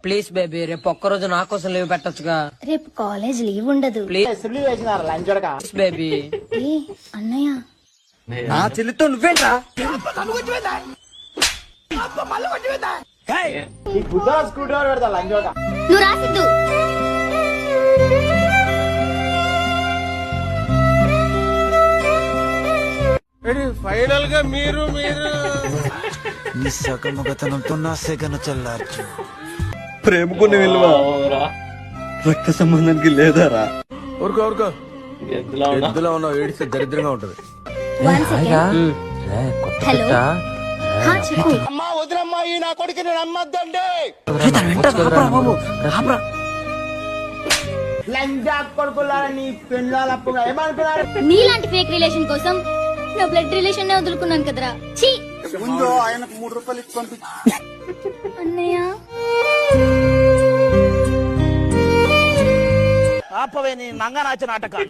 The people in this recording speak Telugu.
ప్లీజ్ బేబీ రేపు ఒక్కరోజు నా కోసం లీవ్ పెట్టొచ్చుగా. రేపు కాలేజ్ లీవ్ ఉండదు. Please baby. ఏ అన్నయ్య నా చెల్లితో నువ్వేంట్రా? నువ్వు రాసిద్దు. ఫైనల్ గా మీరు నీ సగమగతనంతో నా సెగను చల్లార్చు. ప్రేమకునే విలువ రక్త సంబంధానికి లేదారా? ఊరుకో ఎద్దులో ఉన్నావు, ఏడిస్తే దరిద్రంగా ఉంటది. One second. హలో హా చెప్పు. అమ్మా వదిలమ్మా, ఈ నా కొడుకుని నమ్మద్దండి. నీలాంటి ఫేక్ రిలేషన్ కోసం నా బ్లడ్ రిలేషన్ నే వదులుకున్నాను కదరా. ఛీ ముందు ఆయనకు 3 రూపాయలు ఇచ్చి పంపించు. అన్నయ్య ఆపవే నీ నంగనాచ నాటకాలు.